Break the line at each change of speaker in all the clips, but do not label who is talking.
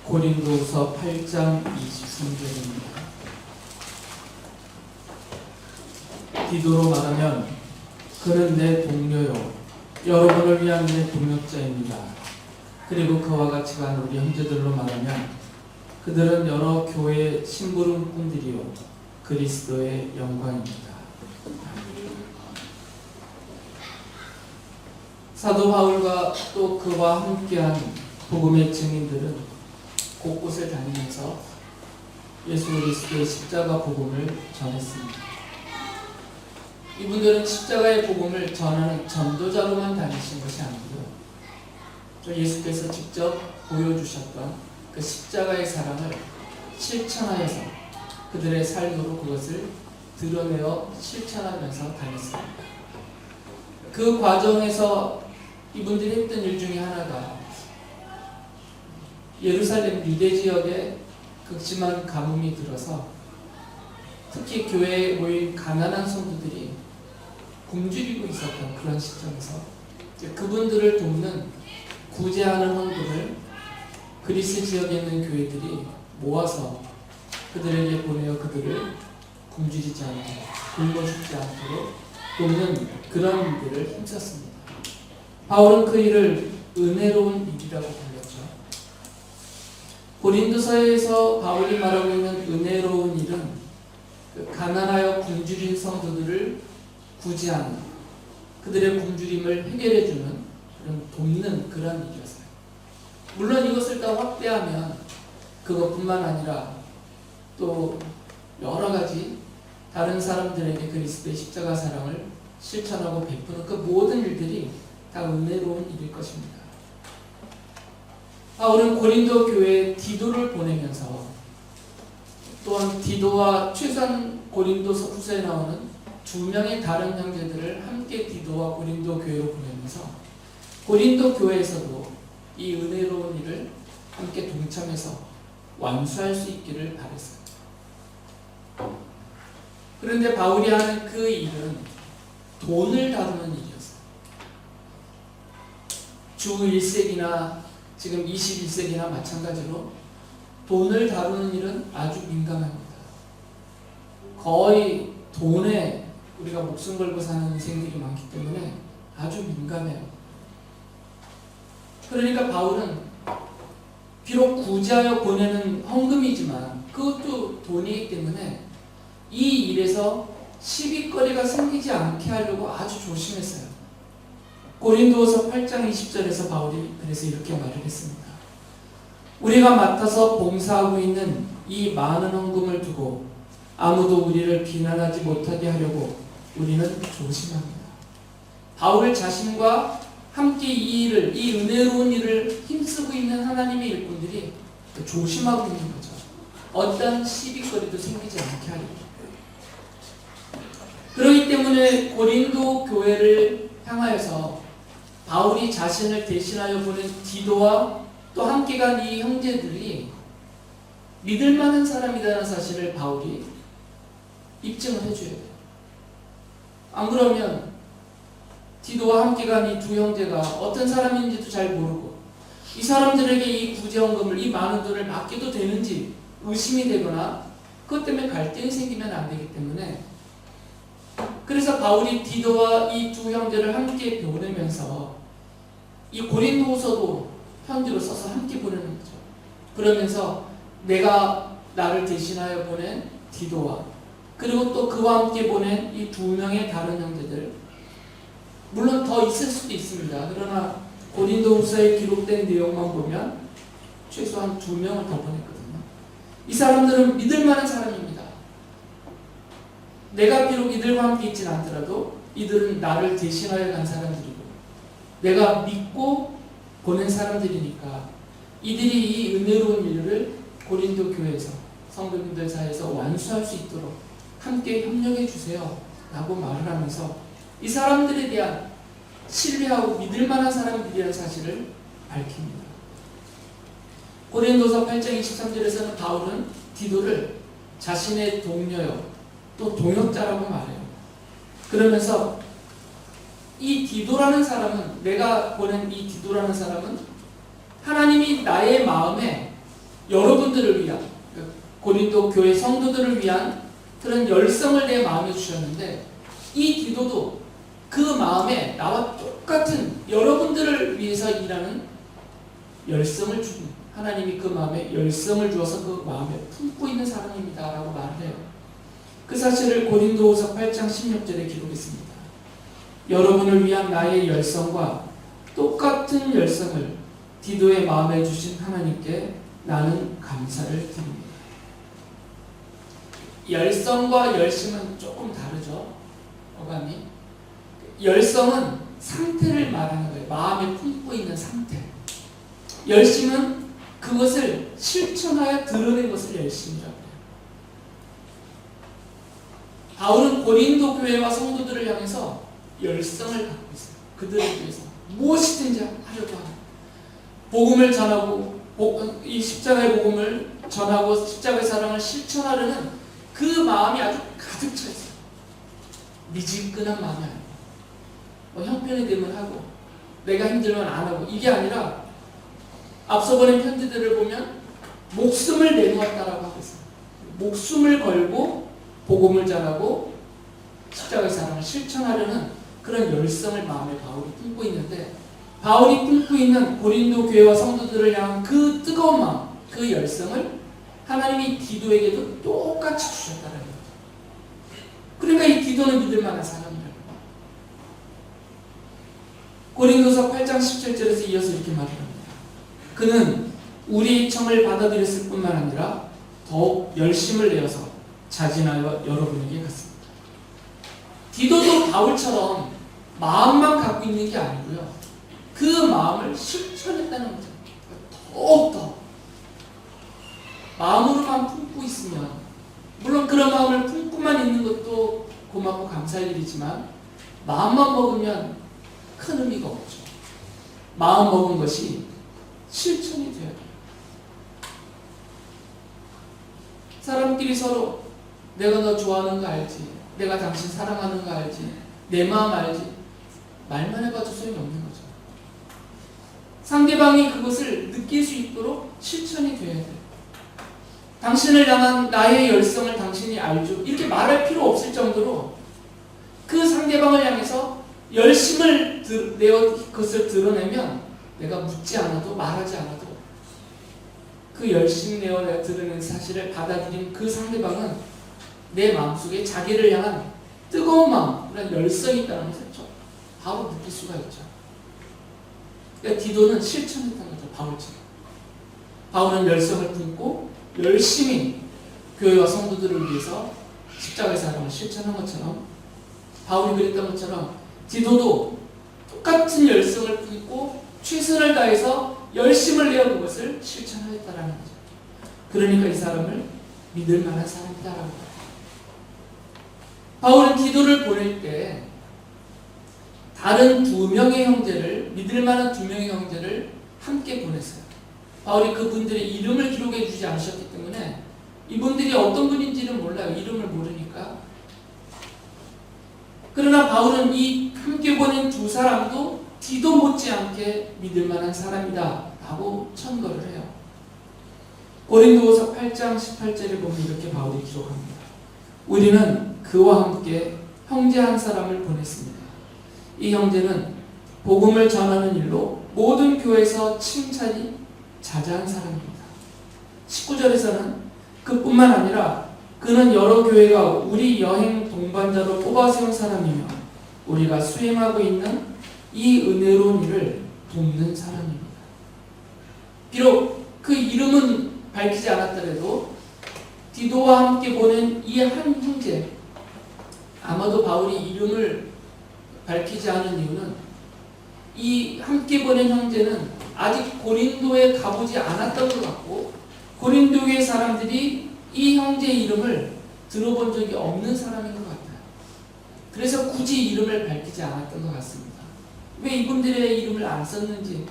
고린도후서 8장 23절입니다. 디도로 말하면 그는 내 동료요 여러분을 위한 내 동역자입니다. 그리고 그와 같이 간 우리 형제들로 말하면 그들은 여러 교회의 심부름꾼들이요 그리스도의 영광입니다. 사도 바울과 또 그와 함께한 복음의 증인들은 곳곳을 다니면서 예수 그리스도의 십자가 복음을 전했습니다. 이분들은 십자가의 복음을 전하는 전도자로만 다니신 것이 아니고요, 예수께서 직접 보여주셨던 그 십자가의 사랑을 실천하여서 그들의 삶으로 그것을 드러내어 실천하면서 다녔습니다. 그 과정에서 이분들이 했던 일 중에 하나가 예루살렘 유대 지역에 극심한 가뭄이 들어서 특히 교회에 모인 가난한 성도들이 굶주리고 있었던 그런 시점에서 그분들을 돕는 구제하는 헌금을 그리스 지역에 있는 교회들이 모아서 그들에게 보내어 그들을 굶주리지 않고 굶어 죽지 않도록 돕는 그런 일을 힘썼습니다. 바울은 그 일을 은혜로운 일이라고 불렀죠. 고린도서에서 바울이 말하고 있는 은혜로운 일은 가난하여 굶주린 성도들을 구제하는, 그들의 굶주림을 해결해주는 그런 돕는 그런 일이었어요. 물론 이것을 더 확대하면 그것뿐만 아니라 또 여러 가지 다른 사람들에게 그리스도의 십자가 사랑을 실천하고 베푸는 그 모든 일들이 다 은혜로운 일일 것입니다. 바울은 고린도 교회에 디도를 보내면서 또한 디도와 최소한 고린도서 후서에 나오는 두 명의 다른 형제들을 함께 디도와 고린도 교회로 보내면서 고린도 교회에서도 이 은혜로운 일을 함께 동참해서 완수할 수 있기를 바랬어요. 그런데 바울이 하는 그 일은 돈을 다루는 일이었어요. 주 1세기나 지금 21세기나 마찬가지로 돈을 다루는 일은 아주 민감합니다. 거의 돈에 우리가 목숨 걸고 사는 인생들이 많기 때문에 아주 민감해요. 그러니까 바울은 비록 구제하여 보내는 헌금이지만 그것도 돈이기 때문에 이 일에서 시비거리가 생기지 않게 하려고 아주 조심했어요. 고린도후서 8장 20절에서 바울이 그래서 이렇게 말을 했습니다. 우리가 맡아서 봉사하고 있는 이 많은 헌금을 두고 아무도 우리를 비난하지 못하게 하려고 우리는 조심합니다. 바울 자신과 함께 이 일을, 이 은혜로운 일을 힘쓰고 있는 하나님의 일꾼들이 조심하고 있는 거죠. 어떤 시비거리도 생기지 않게 하려고. 그렇기 때문에 고린도 교회를 향하여서 바울이 자신을 대신하여 보낸 디도와 또 함께 간 이 형제들이 믿을 만한 사람이라는 사실을 바울이 입증을 해줘야 돼요. 안 그러면 디도와 함께 간 이 두 형제가 어떤 사람인지도 잘 모르고 이 사람들에게 이 구제헌금을, 이 많은 돈을 맡겨도 되는지 의심이 되거나 그것 때문에 갈등이 생기면 안 되기 때문에, 그래서 바울이 디도와 이 두 형제를 함께 보내면서 이 고린도후서도 편지로 써서 함께 보내는 거죠. 그러면서 내가 나를 대신하여 보낸 디도와 그리고 또 그와 함께 보낸 이 두 명의 다른 형제들, 물론 더 있을 수도 있습니다. 그러나 고린도후서에 기록된 내용만 보면 최소한 두 명을 더 보냈거든요. 이 사람들은 믿을 만한 사람입니다. 내가 비록 이들과 함께 있지는 않더라도 이들은 나를 대신하여 간 사람들이고 내가 믿고 보낸 사람들이니까 이들이 이 은혜로운 일을 고린도 교회에서 성도님들 사이에서 완수할 수 있도록 함께 협력해 주세요 라고 말을 하면서 이 사람들에 대한 신뢰하고 믿을 만한 사람들이라는 사실을 밝힙니다. 고린도서 8장 23절에서는 바울은 디도를 자신의 동료요 또 동역자라고 말해요. 그러면서 이 디도라는 사람은, 내가 보낸 이 디도라는 사람은 하나님이 나의 마음에 여러분들을 위한, 고린도 교회 성도들을 위한 그런 열성을 내 마음에 주셨는데, 이 디도도 그 마음에 나와 똑같은 여러분들을 위해서 일하는 열성을 주는, 하나님이 그 마음에 열성을 주어서 그 마음에 품고 있는 사람입니다 라고 말을 해요. 그 사실을 고린도후서 8장 16절에 기록했습니다. 여러분을 위한 나의 열성과 똑같은 열성을 디도의 마음에 주신 하나님께 나는 감사를 드립니다. 열성과 열심은 조금 다르죠. 어감이. 열성은 상태를 말하는 거예요. 마음에 품고 있는 상태. 열심은 그것을 실천하여 드러낸 것을 열심이라고 해요. 바울은 고린도 교회와 성도들을 향해서 열성을 갖고 있어요. 그들을 위해서 무엇이든지 하려고 하는, 복음을 전하고 이 십자가의 복음을 전하고 십자가의 사랑을 실천하려는 그 마음이 아주 가득 차 있어요. 미지근한 마음이 아니에요. 형편이 되면 하고 내가 힘들면 안 하고, 이게 아니라 앞서 보낸 편지들을 보면 목숨을 내놓았다라고 하고 있어요. 목숨을 걸고 복음을 전하고 십자가의 사랑을 실천하려는 그런 열성을 마음에 바울이 품고 있는데, 바울이 품고 있는 고린도 교회와 성도들을 향한 그 뜨거운 마음, 그 열성을 하나님이 디도에게도 똑같이 주셨다는 거예요. 그러니까 이 디도는 믿을 만한 사람이라는 거예요. 고린도서 8장 17절에서 이어서 이렇게 말합니다. 그는 우리의 청을 받아들였을 뿐만 아니라 더욱 열심을 내어서 자진하여 여러분에게 갔습니다. 디도도 바울처럼 마음만 갖고 있는 게 아니고요, 그 마음을 실천했다는 거죠. 더욱더 마음으로만 품고 있으면, 물론 그런 마음을 품고만 있는 것도 고맙고 감사할 일이지만 마음만 먹으면 큰 의미가 없죠. 마음 먹은 것이 실천이 돼야 돼요. 사람끼리 서로 내가 너 좋아하는 거 알지, 내가 당신 사랑하는 거 알지, 내 마음 알지, 말만 해봐도 소용이 없는 거죠. 상대방이 그것을 느낄 수 있도록 실천이 돼야 돼요. 당신을 향한 나의 열성을 당신이 알죠, 이렇게 말할 필요 없을 정도로 그 상대방을 향해서 열심을 내어 그것을 드러내면, 내가 묻지 않아도 말하지 않아도 그 열심 내어 내가 드러낸 사실을 받아들인 그 상대방은 내 마음속에 자기를 향한 뜨거운 마음, 그런 열성이 있다는 것을 바로 느낄 수가 있죠. 그러니까 디도는 실천했다는 거죠. 바울처럼. 바울은 열성을 품고 열심히 교회와 성도들을 위해서 십자가의 사랑을 실천한 것처럼, 바울이 그랬던 것처럼 디도도 똑같은 열성을 품고 최선을 다해서 열심을 내어 그것을 실천하였다라는 거죠. 그러니까 이 사람을 믿을 만한 사람이다라고 해요. 바울은 디도를 보낼 때 다른 두 명의 형제를, 믿을 만한 두 명의 형제를 함께 보냈어요. 바울이 그분들의 이름을 기록해 주지 않으셨기 때문에 이분들이 어떤 분인지는 몰라요. 이름을 모르니까. 그러나 바울은 이 함께 보낸 두 사람도 디도 못지않게 믿을 만한 사람이다 라고 천거를 해요. 고린도후서 8장 18절에 보면 이렇게 바울이 기록합니다. 우리는 그와 함께 형제 한 사람을 보냈습니다. 이 형제는 복음을 전하는 일로 모든 교회에서 칭찬이 자자한 사람입니다. 19절에서는 그뿐만 아니라 그는 여러 교회가 우리 여행 동반자로 뽑아 세운 사람이며 우리가 수행하고 있는 이 은혜로운 일을 돕는 사람입니다. 비록 그 이름은 밝히지 않았더라도 디도와 함께 보낸 이 한 형제, 아마도 바울이 이름을 밝히지 않은 이유는 이 함께 보낸 형제는 아직 고린도에 가보지 않았던 것 같고, 고린도의 사람들이 이 형제의 이름을 들어본 적이 없는 사람인 것 같아요. 그래서 굳이 이름을 밝히지 않았던 것 같습니다. 왜 이분들의 이름을 안 썼는지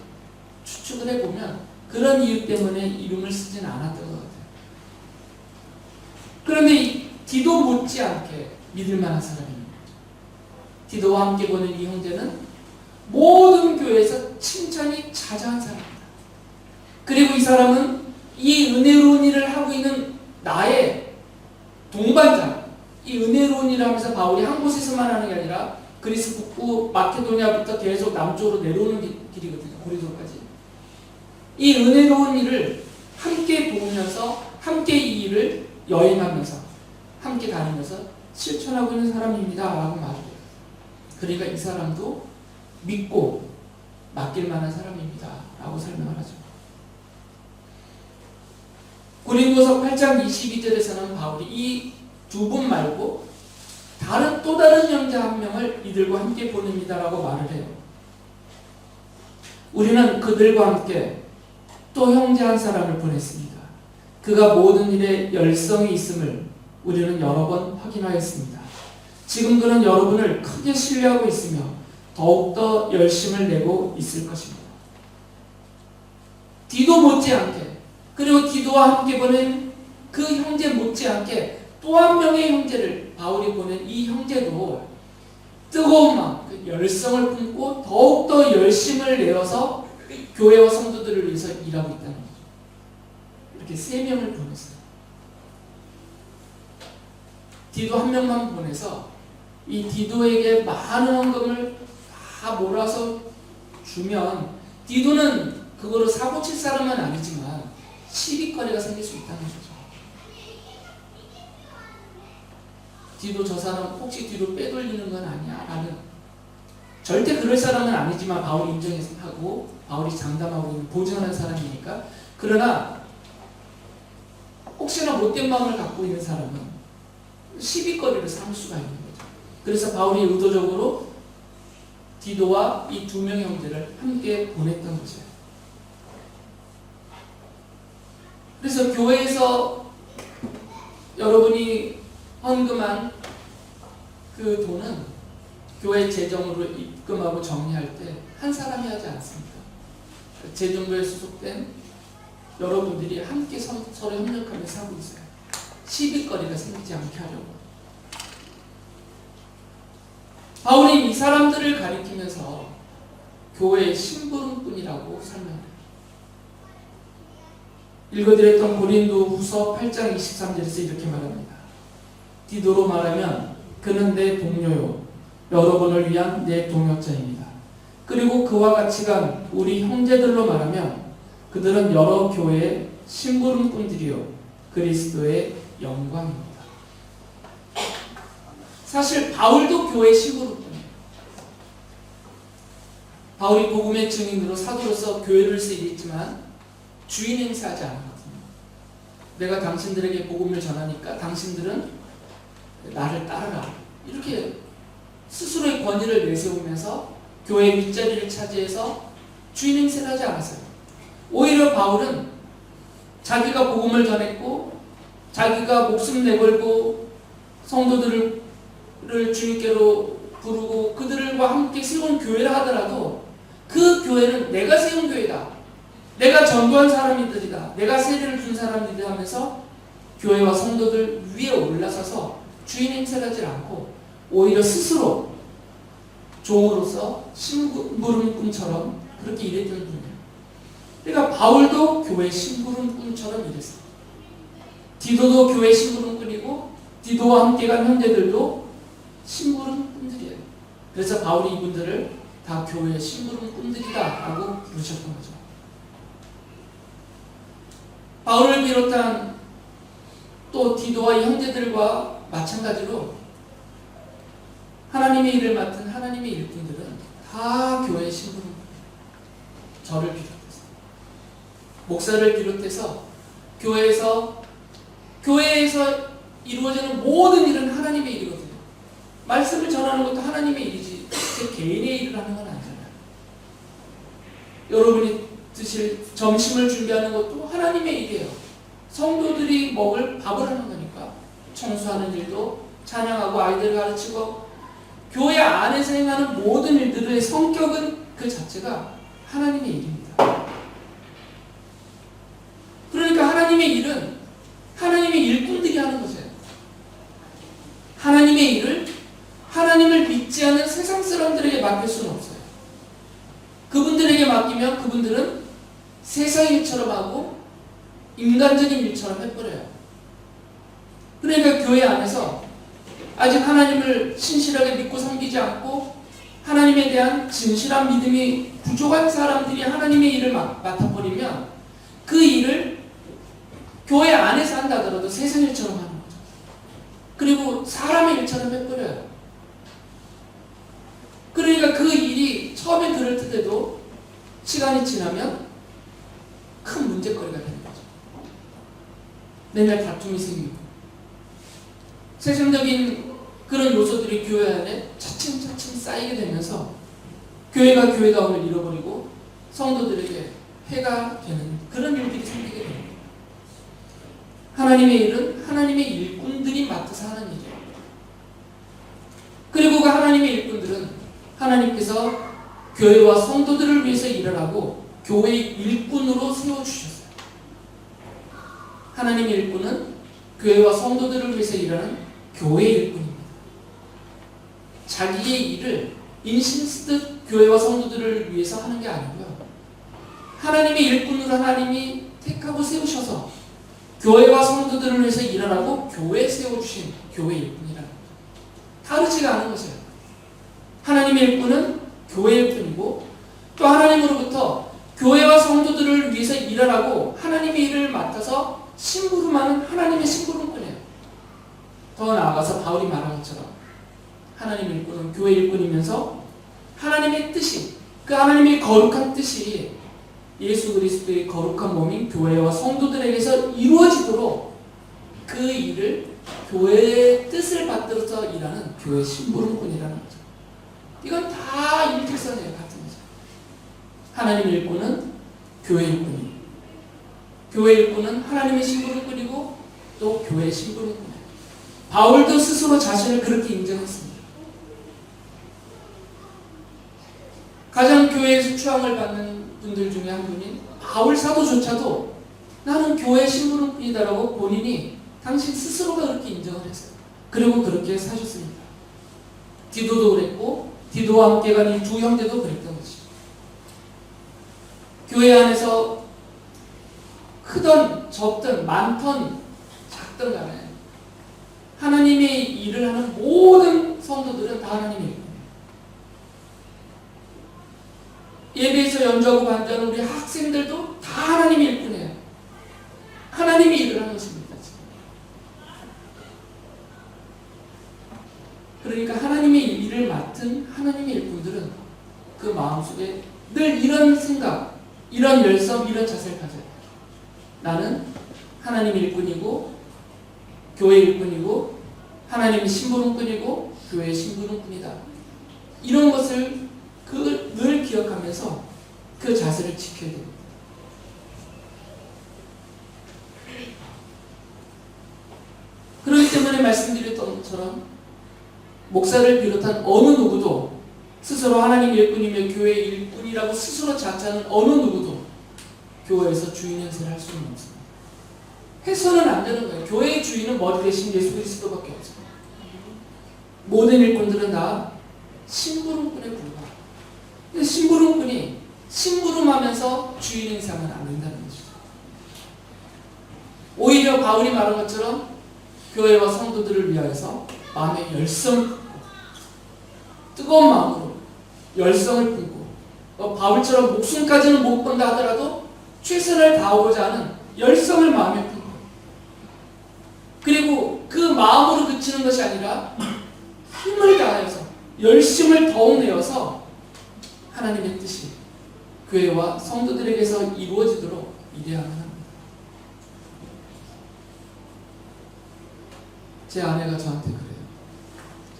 추측을 해보면 그런 이유 때문에 이름을 쓰지는 않았던 것 같아요. 그런데 이 디도 못지않게 믿을 만한 사람입니다. 디도와 함께 보낸 이 형제는 모든 교회에서 칭찬이 자자한 사람입니다. 그리고 이 사람은 이 은혜로운 일을 하고 있는 나의 동반자, 이 은혜로운 일을 하면서 바울이 한 곳에서만 하는 게 아니라 그리스 북부 마케도니아부터 계속 남쪽으로 내려오는 길이거든요. 고린도까지. 이 은혜로운 일을 함께 도우면서 함께 이 일을 여행하면서 함께 다니면서 실천하고 있는 사람입니다 라고 말해요. 그러니까 이 사람도 믿고 맡길 만한 사람입니다 라고 설명을 하죠. 고린도서 8장 22절에서는 바울이 이 두 분 말고 또 다른 형제 한 명을 이들과 함께 보냅니다 라고 말을 해요. 우리는 그들과 함께 또 형제 한 사람을 보냈습니다. 그가 모든 일에 열성이 있음을 우리는 여러 번 확인하였습니다. 지금 그는 여러분을 크게 신뢰하고 있으며 더욱더 열심을 내고 있을 것입니다. 디도 못지않게, 그리고 디도와 함께 보낸 그 형제 못지않게 또 한 명의 형제를 바울이 보낸 이 형제도 뜨거운 마음, 그 열성을 품고 더욱더 열심을 내어서 교회와 성도들을 위해서 일하고 있다는 거죠. 이렇게 3명을 보냈어요. 디도 한 명만 보내서 이 디도에게 많은 헌금을 다 몰아서 주면 디도는 그거로 사고 칠 사람은 아니지만 시비거리가 생길 수 있다는 거죠. 디도 저 사람 혹시 뒤로 빼돌리는 건 아니야? 라는, 절대 그럴 사람은 아니지만 바울이 인정하고 바울이 장담하고 있는 보증하는 사람이니까. 그러나 혹시나 못된 마음을 갖고 있는 사람은 시비거리를 삼을 수가 있는 거죠. 그래서 바울이 의도적으로 디도와 이 2명의 형제를 함께 보냈던 거죠. 그래서 교회에서 여러분이 헌금한 그 돈은 교회 재정으로 입금하고 정리할 때 한 사람이 하지 않습니다. 재정부에 소속된 여러분들이 함께 서로 협력하면서 하고 있어요. 시비거리가 생기지 않게 하려고. 바울이 이 사람들을 가리키면서 교회의 심부름꾼이라고 설명해요. 읽어드렸던 고린도 후서 8장 23절에서 이렇게 말합니다. 디도로 말하면 그는 내 동료요 여러분을 위한 내 동역자입니다. 그리고 그와 같이 간 우리 형제들로 말하면 그들은 여러 교회의 심부름꾼들이요 그리스도의 영광입니다. 사실 바울도 교회의 심부름꾼이에요. 바울이 복음의 증인으로 사도로서 교회를 세우겠지만 주인 행세하지 않았거든요. 내가 당신들에게 복음을 전하니까 당신들은 나를 따르라. 이렇게 스스로의 권위를 내세우면서 교회 윗자리를 차지해서 주인 행세를 하지 않았어요. 오히려 바울은 자기가 복음을 전했고 자기가 목숨 내걸고 성도들을 주님께로 부르고 그들과 함께 세운 교회를 하더라도 그 교회는 내가 세운 교회다. 내가 전도한 사람들이다. 내가 세례를 준 사람들이다 하면서 교회와 성도들 위에 올라서서 주인 행세를 하지 않고 오히려 스스로 종으로서 심부름꾼처럼 그렇게 일했던 분이에요. 그러니까 바울도 교회 심부름꾼처럼 일했어요. 디도도 교회 심부름꾼이고 디도와 함께 간 형제들도 심부름꾼들이에요. 그래서 바울이 이분들을 다 교회의 심부름꾼들이다 라고 부르셨던 거죠. 바울을 비롯한 또 디도와 이 형제들과 마찬가지로 하나님의 일을 맡은 하나님의 일꾼들은 다 교회의 심부름꾼이에요. 저를 비롯해서 목사를 비롯해서 교회에서 이루어지는 모든 일은 하나님의 일이거든요. 말씀을 전하는 것도 하나님의 일이지 제 개인의 일을 하는 건 아니잖아요. 여러분이 드실 점심을 준비하는 것도 하나님의 일이에요. 성도들이 먹을 밥을 하는 거니까 청소하는 일도 찬양하고 아이들을 가르치고 교회 안에서 행하는 모든 일들의 성격은 그 자체가 하나님의 일입니다. 그러니까 하나님의 일은 하나님의 일꾼들이 하는 거죠. 하나님의 일을 하나님을 믿지 않는 세상 사람들에게 맡길 수는 없어요. 그분들에게 맡기면 그분들은 세상 일처럼 하고 인간적인 일처럼 해버려요. 그러니까 교회 안에서 아직 하나님을 신실하게 믿고 섬기지 않고 하나님에 대한 진실한 믿음이 부족한 사람들이 하나님의 일을 맡아버리면 그 일을 교회 안에서 한다 하더라도 세상 일처럼 하는 거죠. 그리고 사람의 일처럼 해버려요. 그러니까 그 일이 처음엔 그럴듯해도 시간이 지나면 큰 문제거리가 되는 거죠. 맨날 다툼이 생기고 세상적인 그런 요소들이 교회 안에 차츰차츰 쌓이게 되면서 교회다움을 잃어버리고 성도들에게 해가 되는 그런 일들이 생기게 됩니다. 하나님의 일은 하나님의 일꾼들이 맡아서 하는 일이에요. 그리고 그 하나님의 일꾼들은 하나님께서 교회와 성도들을 위해서 일을 하고 교회의 일꾼으로 세워주셨어요. 하나님의 일꾼은 교회와 성도들을 위해서 일하는 교회의 일꾼입니다. 자기의 일을 인신쓰듯 교회와 성도들을 위해서 하는 게 아니고요. 하나님의 일꾼으로 하나님이 택하고 세우셔서 교회와 성도들을 위해서 일하라고 교회에 세워주신 교회의 일꾼이라는 거죠. 다르지가 않은 것이에요. 하나님의 일꾼은 교회의 일꾼이고 또 하나님으로부터 교회와 성도들을 위해서 일하라고 하나님의 일을 맡아서 심부름하는 하나님의 심부름꾼이에요. 더 나아가서 바울이 말한 것처럼 하나님의 일꾼은 교회 일꾼이면서 하나님의 뜻이 그 하나님의 거룩한 뜻이 예수 그리스도의 거룩한 몸인 교회와 성도들에게서 이루어지도록 그 일을 교회의 뜻을 받들어서 일하는 교회 심부름꾼이라는 거죠. 이건 다 일맥상이에요. 같은 거죠. 하나님의 일꾼은 교회 일꾼이에요. 교회 일꾼은 하나님의 심부름꾼이고 또 교회의 심부름꾼이에요. 바울도 스스로 자신을 그렇게 인정했습니다. 가장 교회에서 추앙을 받는 분들 중에 한 분인 바울 사도조차도 나는 교회 심부름꾼이다라고 본인이 당신 스스로가 그렇게 인정을 했어요. 그리고 그렇게 사셨습니다. 디도도 그랬고 디도와 함께 간 이 두 형제도 그랬던 것이죠. 교회 안에서 크던 적든 많던 작든 간에 하나님의 일을 하는 모든 성도들은 다 하나님의 일이에요. 예배에서 연주하고 반주하는 우리 학생들도 다 하나님의 일꾼이에요. 하나님의 일을 하는 것입니다. 그러니까 하나님의 일을 맡은 하나님의 일꾼들은 그 마음속에 늘 이런 생각, 이런 열성, 이런 자세를 가져요. 나는 하나님의 일꾼이고 교회의 일꾼이고 하나님의 심부름꾼이고 교회의 심부름꾼이다. 이런 것을 늘 기억하면서 그 자세를 지켜야 됩니다. 그렇기 때문에 말씀드렸던 것처럼 목사를 비롯한 어느 누구도 스스로 하나님 일꾼이며 교회 일꾼이라고 스스로 자처하는 어느 누구도 교회에서 주인 행세를 할 수는 없습니다. 해서는 안 되는 거예요. 교회의 주인은 머리 대신 예수 그리스도밖에 없어요. 모든 일꾼들은 다 심부름꾼에 불과합니다. 심부름꾼이 심부름하면서 주인 행세하면 안 된다는 것이죠. 오히려 바울이 말한 것처럼 교회와 성도들을 위하여서 마음의 열성, 뜨거운 마음으로 열성을 품고 바울처럼 목숨까지는 못 건다 하더라도 최선을 다하고자 하는 열성을 마음에 품고 그리고 그 마음으로 그치는 것이 아니라 힘을 다해서 열심을 더욱 내어서 하나님의 뜻이 교회와 성도들에게서 이루어지도록 일해야만 합니다. 제 아내가 저한테 그래요.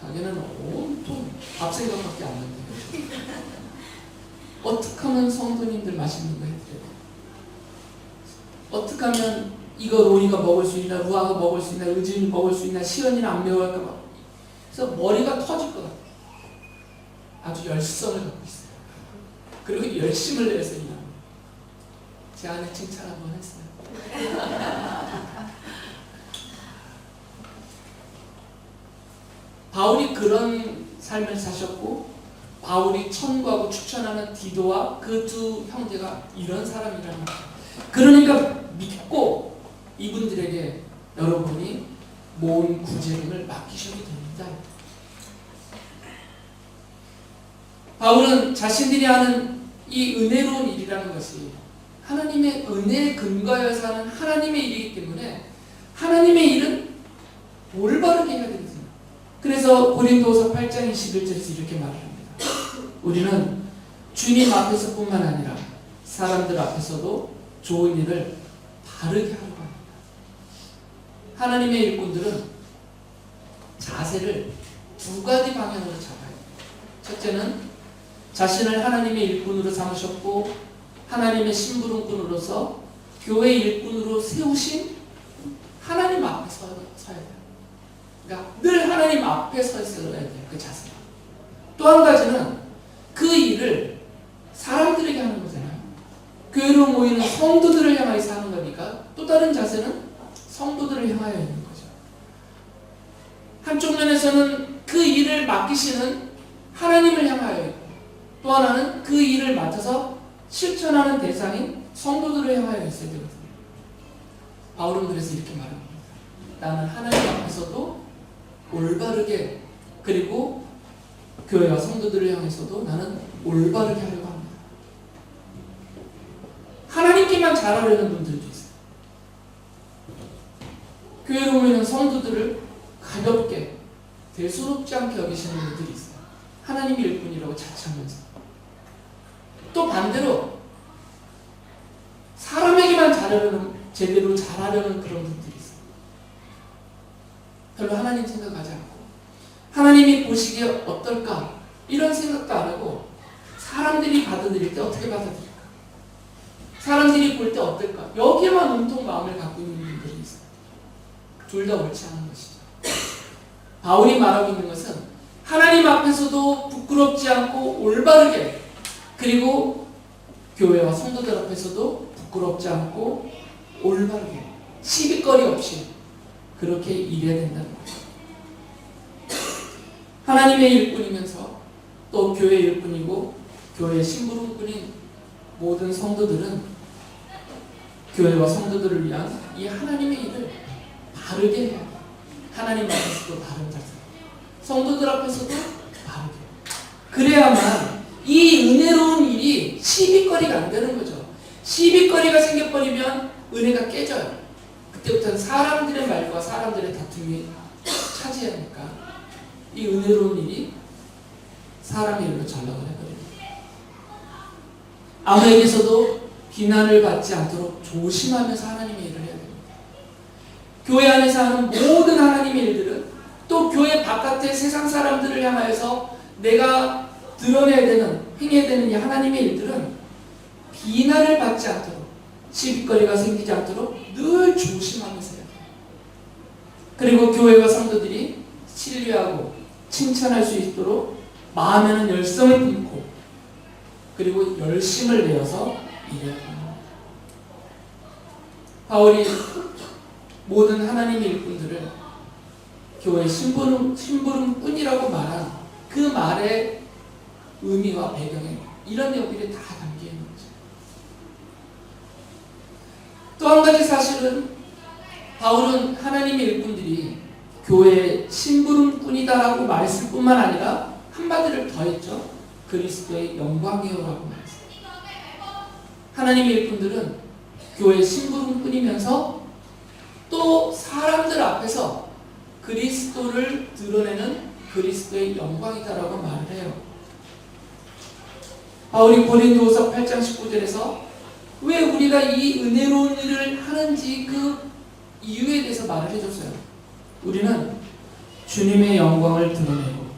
자기는 온통 밥 생각밖에 안 난대요. 어떻게 하면 성도님들 맛있는 거 해드려요? 어떻게 하면 이거 로이가 먹을 수 있나, 루아가 먹을 수 있나, 의진이 먹을 수 있나, 시연이는 안 매워할까 봐. 그래서 머리가 터질 것 같아요. 아주 열성을 갖고 있어요. 그리고 열심을 내서 일합니다. 제 아내 칭찬 한번 했어요. 바울이 그런 삶을 사셨고 바울이 천구하고 추천하는 디도와 그 두 형제가 이런 사람이라는 거예요. 그러니까 믿고 이분들에게 여러분이 모은 구제금을 맡기셔도 됩니다. 바울은 자신들이 하는 이 은혜로운 일이라는 것이 하나님의 은혜에 근거하여서 하는 하나님의 일이기 때문에 하나님의 일은 올바르게 해야 됩니다. 그래서 고린도서 8장 21절에서 이렇게 말을 합니다. 우리는 주님 앞에서뿐만 아니라 사람들 앞에서도 좋은 일을 바르게 하려고 합니다. 하나님의 일꾼들은 자세를 두 가지 방향으로 잡아요. 첫째는 자신을 하나님의 일꾼으로 삼으셨고 하나님의 심부름꾼으로서 교회 일꾼으로 세우신 하나님 앞에 서야 돼요. 그러니까 늘 하나님 앞에 서 있어야 돼요. 그 자세. 또 한 가지는 그 일을 사람들에게 하는 거잖아요. 교회로 모이는 성도들을 향해서 하는 거니까 또 다른 자세는 성도들을 향하여 있는 거죠. 한쪽 면에서는 그 일을 맡기시는 하나님을 향하여 있고 또 하나는 그 일을 맡아서 실천하는 대상인 성도들을 향하여 있어야 되거든요. 바울은 그래서 이렇게 말합니다. 나는 하나님 앞에서도 올바르게 그리고 교회와 성도들을 향해서도 나는 올바르게 하려고 합니다. 하나님께만 잘하려는 분들도 있어요. 교회로 모이는 성도들을 가볍게 대수롭지 않게 여기시는 분들이 있어요. 하나님의 일꾼이라고 자처하면서. 또 반대로 사람에게만 잘하려는 제대로 잘하려는 그런 분들이 있어요. 별로 하나님 생각하지 않고 하나님이 보시기에 어떨까 이런 생각도 안 하고 사람들이 받아들일 때 어떻게 받아들일까 사람들이 볼 때 어떨까 여기에만 온통 마음을 갖고 있는 분들이 있어요. 둘 다 옳지 않은 것이죠. 바울이 말하고 있는 것은 하나님 앞에서도 부끄럽지 않고 올바르게 그리고 교회와 성도들 앞에서도 부끄럽지 않고 올바르게 시비거리 없이 그렇게 일해야 된다는 거예요. 하나님의 일꾼이면서 또 교회의 일꾼이고 교회의 심부름꾼인 모든 성도들은 교회와 성도들을 위한 이 하나님의 일을 바르게 해야 돼요. 하나님 앞에서도 바른 자세, 성도들 앞에서도 바르게. 그래야만 이 은혜로운 일이 시비거리가 안 되는 거죠. 시비거리가 생겨버리면 은혜가 깨져요. 그때부터는 사람들의 말과 사람들의 다툼이 차지하니까 이 은혜로운 일이 사람의 일로 전락을 해버립니다. 아무에게서도 비난을 받지 않도록 조심하면서 하나님의 일을 해야 됩니다. 교회 안에서 하는 모든 하나님의 일들은 또 교회 바깥의 세상 사람들을 향하여서 내가 드러내야 되는, 행해야 되는 이 하나님의 일들은 비난을 받지 않도록 시비거리가 생기지 않도록 늘 조심하면서 해야 돼요. 그리고 교회와 성도들이 신뢰하고 칭찬할 수 있도록 마음에는 열성을 품고 그리고 열심을 내어서 일해야 합니다. 바울이 모든 하나님의 일꾼들을 교회 심부름꾼이라고 말한 그 말의 의미와 배경에 이런 내용들이 다 담겨 있는 거죠. 또 한 가지 사실은 바울은 하나님의 일꾼들이 교회의 심부름꾼이다라고 말했을 뿐만 아니라 한마디를 더했죠. 그리스도의 영광이요라고 말했어요. 하나님의 일꾼들은 교회의 심부름꾼이면서 또 사람들 앞에서 그리스도를 드러내는 그리스도의 영광이다라고 말을 해요. 바울이 고린도후서 8장 19절에서 왜 우리가 이 은혜로운 일을 하는지 그 이유에 대해서 말을 해줬어요. 우리는 주님의 영광을 드러내고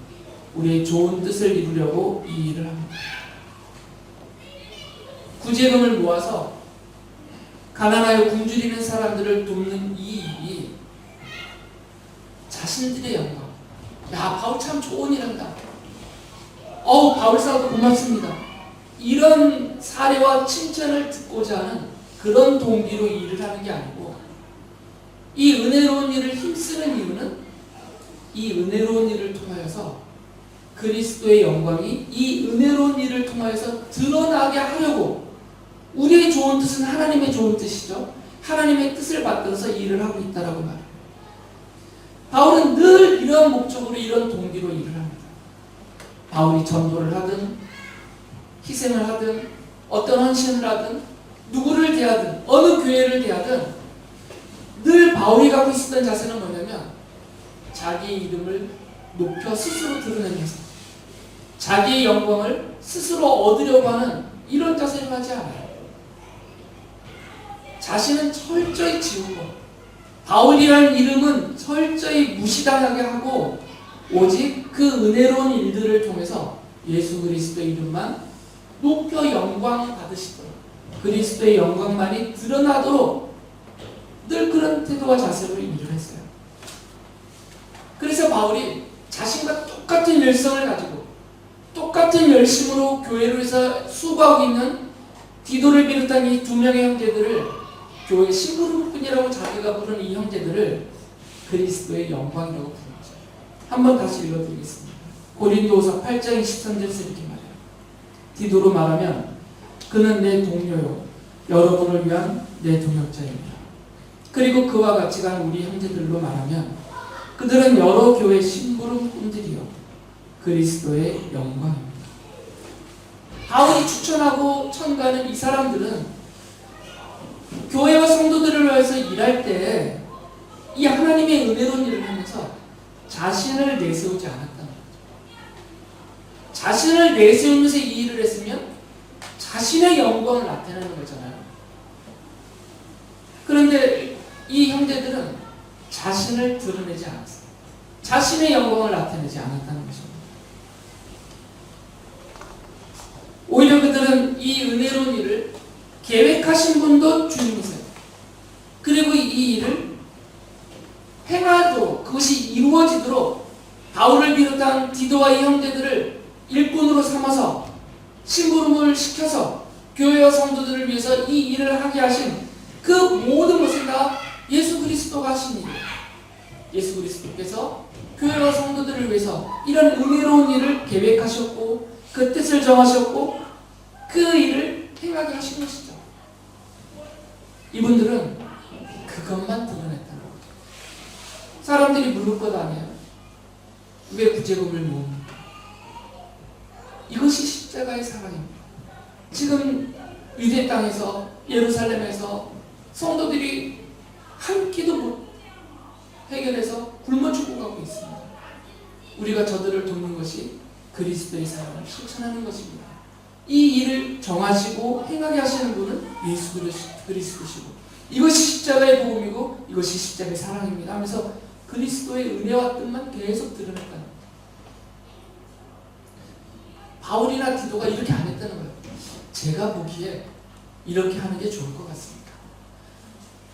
우리의 좋은 뜻을 이루려고 이 일을 합니다. 구제금을 모아서 가난하여 굶주리는 사람들을 돕는 이 일이 자신들의 영광. 야, 바울 참 좋은 일 한다. 바울 사도 고맙습니다. 이런 사례와 칭찬을 듣고자 하는 그런 동기로 일을 하는 게 아니고 이 은혜로운 일을 힘쓰는 이유는 이 은혜로운 일을 통하여서 그리스도의 영광이 이 은혜로운 일을 통하여서 드러나게 하려고 우리의 좋은 뜻은 하나님의 좋은 뜻이죠. 하나님의 뜻을 받들어서 일을 하고 있다라고 말합니다. 바울은 늘 이런 목적으로 이런 동기로 일을 합니다. 바울이 전도를 하든 희생을 하든 어떤 헌신을 하든 누구를 대하든 어느 교회를 대하든 늘 바울이 갖고 있었던 자세는 뭐냐면 자기 이름을 높여 스스로 드러내면서 자기의 영광을 스스로 얻으려고 하는 이런 자세를 하지 않아요. 자신은 철저히 지우고 바울이라는 이름은 철저히 무시당하게 하고 오직 그 은혜로운 일들을 통해서 예수 그리스도의 이름만 높여 영광 받으시도록 그리스도의 영광만이 드러나도록 늘 그런 태도와 자세로 일을 했어요. 그래서 바울이 자신과 똑같은 열성을 가지고 똑같은 열심으로 교회를 위해서 수고하고 있는 디도를 비롯한 이 두 명의 형제들을 교회 심부름꾼이라고 자기가 부르는 이 형제들을 그리스도의 영광이라고 부르죠. 한번 다시 읽어드리겠습니다. 고린도후서 8장 23절에서 이렇게 말해요. 디도로 말하면 그는 내 동료요 여러분을 위한 내 동역자입니다. 그리고 그와 같이 간 우리 형제들로 말하면 그들은 여러 교회 심부름꾼들이요 그리스도의 영광입니다. 바울이 추천하고 천가는 이 사람들은 교회와 성도들을 위해서 일할 때 이 하나님의 은혜로운 일을 하면서 자신을 내세우지 않았다는 거죠. 자신을 내세우면서 이 일을 했으면 자신의 영광을 나타내는 거잖아요. 그런데 이 형제들은 자신을 드러내지 않았어요. 자신의 영광을 나타내지 않았다는 것입니다. 오히려 그들은 이 은혜로운 일을 계획하신 분도 주님이세요. 그리고 이 일을 행하도록 그것이 이루어지도록 바울을 비롯한 디도와 이 형제들을 일꾼으로 삼아서 심부름을 시켜서 교회와 성도들을 위해서 이 일을 하게 하신 그 모든 것을 다 예수 그리스도가 하신 일이에요. 예수 그리스도께서 교회와 성도들을 위해서 이런 은혜로운 일을 계획하셨고 그 뜻을 정하셨고 그 일을 행하게 하신 것이죠. 이분들은 그것만 드러냈다는 거죠. 사람들이 물을 것 아니에요. 왜 구제금을 모읍니까? 이것이 십자가의 사랑입니다. 지금 유대 땅에서 예루살렘에서 성도들이 한 끼도 못 해결해서 굶어 죽어가고 있습니다. 우리가 저들을 돕는 것이 그리스도의 사랑을 실천하는 것입니다. 이 일을 정하시고 행하게 하시는 분은 예수 그리스도시고 이것이 십자가의 복음이고 이것이 십자가의 사랑입니다 하면서 그리스도의 은혜와 뜻만 계속 드러냈다는 거예요. 바울이나 디도가 이렇게 안 했다는 거예요. 제가 보기에 이렇게 하는 게 좋을 것 같습니다.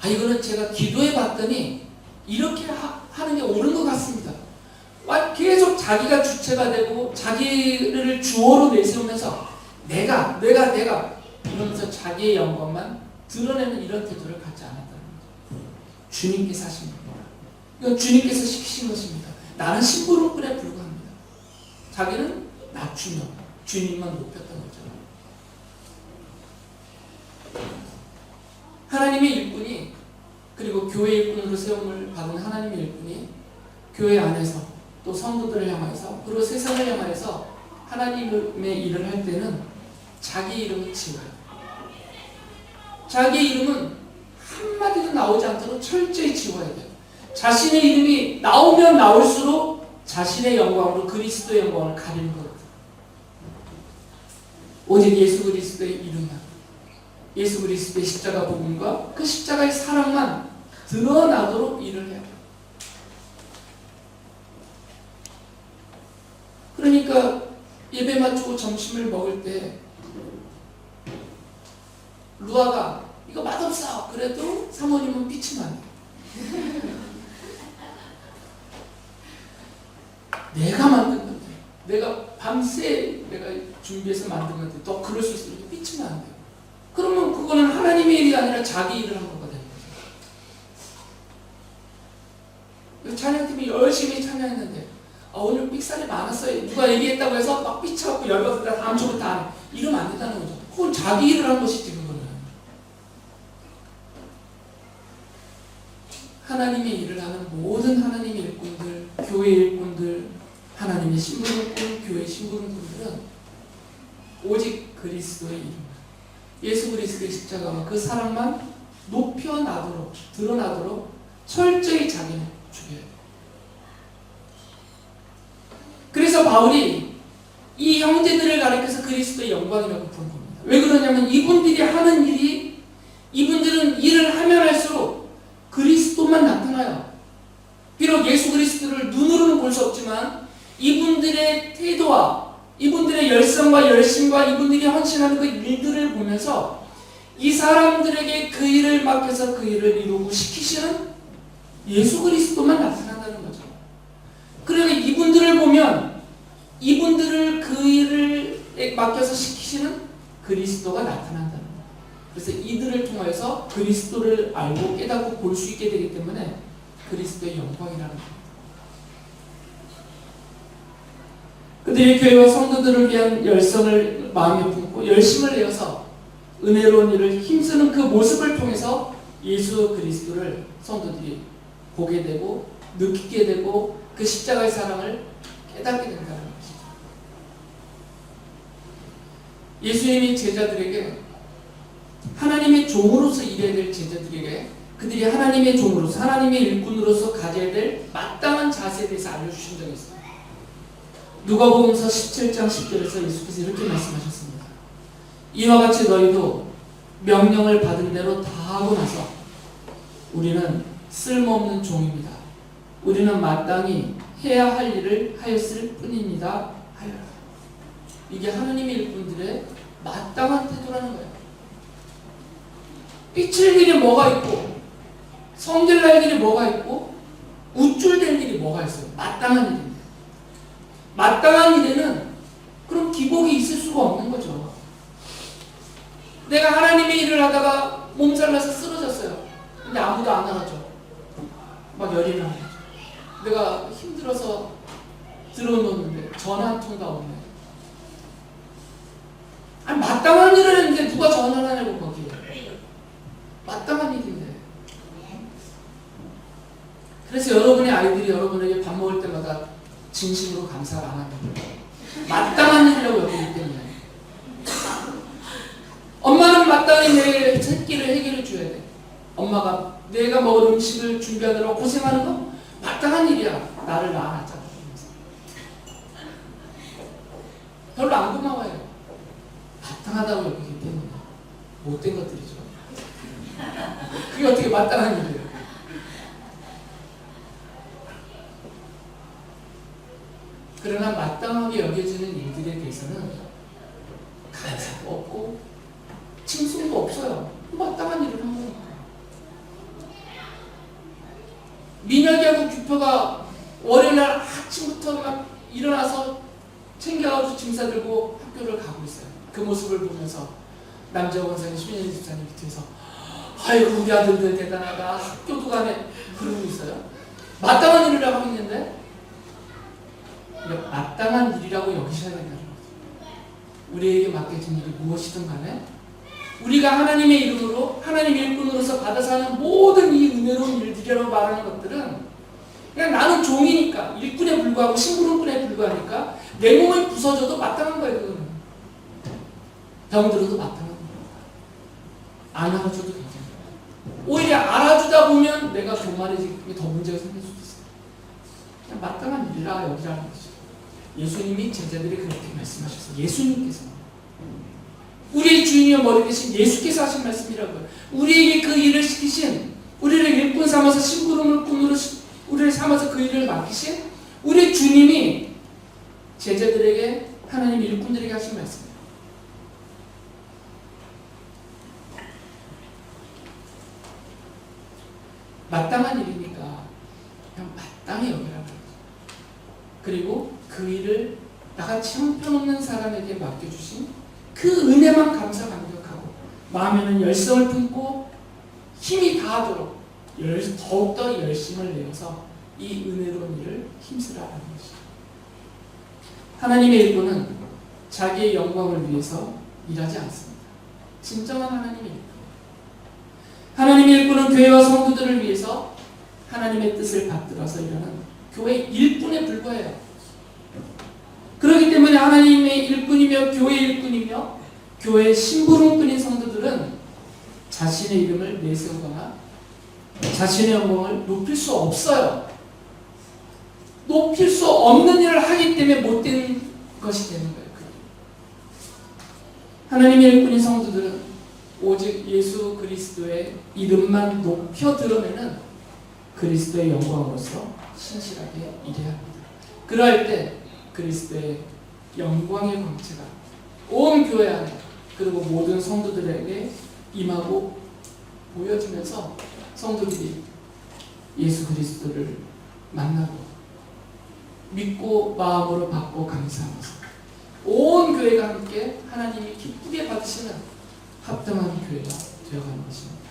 이거는 제가 기도해 봤더니 이렇게 하는 게 옳은 것 같습니다. 계속 자기가 주체가 되고 자기를 주어로 내세우면서 내가 이러면서 자기의 영광만 드러내는 이런 태도를 갖지 않았다는 거죠. 주님께서 하신 겁니다. 이건 주님께서 시키신 것입니다. 나는 심부름꾼에 불과합니다. 자기는 낮추며 주님만 높였던 거죠. 하나님의 일꾼이 그리고 교회 일꾼으로 세움을 받은 하나님의 일꾼이 교회 안에서 또 성도들을 향해서 그리고 세상을 향해서 하나님의 일을 할 때는 자기 이름을 지워야 돼요. 자기 이름은 한마디도 나오지 않도록 철저히 지워야 돼요. 자신의 이름이 나오면 나올수록 자신의 영광으로 그리스도의 영광을 가리는 거거든요. 오직 예수 그리스도의 이름만, 예수 그리스도의 십자가 복음과 그 십자가의 사랑만 드러나도록 일을 해요. 그러니까 예배 마치고 점심을 먹을 때 루아가 이거 맛없어 그래도 사모님은 삐치면 안 돼. 내가 만든 건데 내가 밤새 내가 준비해서 만든 건데 너 그럴 수 있어. 이렇게 삐치면 안 돼요. 그러면 그거는 하나님의 일이 아니라 자기 일을 한 거가 되는 거죠. 찬양팀이 열심히 찬양했는데 오늘 삑살이 많았어요. 누가 얘기했다고 해서 막 삐쳐갖고 열받았다 다음 주부터 안 해. 이러면 안 된다는 거죠. 그건 자기 일을 한 것이지 그거는. 하나님의 일을 하는 모든 하나님의 일꾼들, 교회 일꾼들, 하나님의 심부름꾼, 교회 심부름꾼들은 오직 그리스도의 이름, 예수 그리스도의 십자가와 그 사랑만 높여나도록, 드러나도록 철저히 자기는 죽여야 돼요. 그래서 바울이 이 형제들을 가리켜서 그리스도의 영광이라고 부른 겁니다. 왜 그러냐면 이분들이 하는 일이, 이분들은 일을 하면 할수록 그리스도만 나타나요. 비록 예수 그리스도를 눈으로는 볼 수 없지만 이분들의 태도와 이분들의 열성과 열심과 이분들이 헌신하는 그 일들을 보면서 이 사람들에게 그 일을 맡겨서 그 일을 이루고 시키시는 예수 그리스도만 나타난다는 거죠. 그러니까 이분들을 보면 이분들을 그 일을 맡겨서 시키시는 그리스도가 나타난다는 거예요. 그래서 이들을 통해서 그리스도를 알고 깨닫고 볼 수 있게 되기 때문에 그리스도의 영광이라는 거예요. 그들이 교회와 성도들을 위한 열성을 마음에 품고 열심을 내어서 은혜로운 일을 힘쓰는 그 모습을 통해서 예수 그리스도를 성도들이 보게 되고 느끼게 되고 그 십자가의 사랑을 깨닫게 된다는 것이죠. 예수님이 제자들에게, 하나님의 종으로서 일해야 될 제자들에게 그들이 하나님의 종으로서, 하나님의 일꾼으로서 가져야 될 마땅한 자세에 대해서 알려주신 적이 있어요. 누가복음서 17장 10절에서 예수께서 이렇게 말씀하셨습니다. 이와 같이 너희도 명령을 받은 대로 다 하고 나서 우리는 쓸모없는 종입니다. 우리는 마땅히 해야 할 일을 하였을 뿐입니다. 하여라. 이게 하나님의 일꾼들의 마땅한 태도라는 거예요. 삐칠 일이 뭐가 있고 성질날 일이 뭐가 있고 우쭐댈 일이 뭐가 있어요. 마땅한 일인데. 마땅한 일에는 그럼 기복이 있을 수가 없는 거죠. 내가 하나님의 일을 하다가 몸살나서 쓰러졌어요. 근데 아무도 안 알아줘. 막 열이 나요. 내가 힘들어서 들어놓는데 전화 한 통도 없네. 아니 마땅한 일을 했는데 누가 전화를 하냐고 거기에. 마땅한 일인데. 그래서 여러분의 아이들이 여러분에게 밥 먹을 때마다 진심으로 감사를 안 합니다. 마땅한 일이라고 여기기 때문에. 엄마는 마땅히 내 새끼를 해결해 줘야 돼. 엄마가 내가 먹을 음식을 준비하느라 고생하는 거 마땅한 일이야. 나를 낳아놨잖아. 별로 안 고마워요. 마땅하다고 여기기 때문에. 못된 것들이죠. 그게 어떻게 마땅한 일이에요? 그러나 마땅하게 여겨지는 일들에 대해서는 감사도 없고 칭송도 없어요. 마땅한 일을 한 거니까. 민혁이하고 규표가 월요일날 아침부터 막 일어나서 챙겨가지고 짐 싸들고 학교를 가고 있어요. 그 모습을 보면서 남자 원사님, 신현희 집사님 밑에서 아이고 우리 아들들 대단하다. 학교도 가네. 그러고 있어요. 마땅한 일을 하고 있는데 마땅한 일이라고 여기셔야 된다는 거죠. 우리에게 맡겨진 일이 무엇이든 간에 우리가 하나님의 이름으로 하나님의 일꾼으로서 받아서 하는 모든 이 은혜로운 일들이라고 말하는 것들은 그냥 나는 종이니까 일꾼에 불과하고 심부름꾼에 불과하니까 내 몸이 부서져도 마땅한 거예요. 그거는. 병들어도 마땅한 거예요. 안 알아줘도 괜찮아요. 오히려 알아주다 보면 내가 교만해지기 더 문제가 생길 수도 있어요. 그냥 마땅한 일이라 여기라는 거죠. 예수님이 제자들이 그렇게 말씀하셨어요. 예수님께서. 우리의 주인이여 머리 대신 예수께서 하신 말씀이라고요. 우리에게 그 일을 시키신, 우리를 일꾼 삼아서 심부름을 꾼으로 우리를 삼아서 그 일을 맡기신 우리 주님이 제자들에게, 하나님 일꾼들에게 하신 말씀이에요. 마땅한 일이니까 그냥 마땅히 여기라고. 그리고 그 일을 나같이 형편없는 사람에게 맡겨주신 그 은혜만 감사 감격하고 마음에는 열성을 품고 힘이 다하도록 더욱더 열심을 내어서 이 은혜로운 일을 힘쓰라는 것이죠. 하나님의 일꾼은 자기의 영광을 위해서 일하지 않습니다. 진정한 하나님의 일꾼. 하나님의 일꾼은 교회와 성도들을 위해서 하나님의 뜻을 받들어서 일하는 교회 일꾼에 불과해요. 그렇기 때문에 하나님의 일꾼이며 교회 일꾼이며 교회의 심부름꾼인 성도들은 자신의 이름을 내세우거나 자신의 영광을 높일 수 없어요. 높일 수 없는 일을 하기 때문에 못된 것이 되는 거예요. 하나님의 일꾼인 성도들은 오직 예수 그리스도의 이름만 높여 드러내는 그리스도의 영광으로서 신실하게 일해야 합니다. 그럴 때 그리스도의 영광의 광채가 온 교회 안에 그리고 모든 성도들에게 임하고 보여지면서 성도들이 예수 그리스도를 만나고 믿고 마음으로 받고 감사하면서 온 교회가 함께 하나님이 기쁘게 받으시는 합당한 교회가 되어가는 것입니다.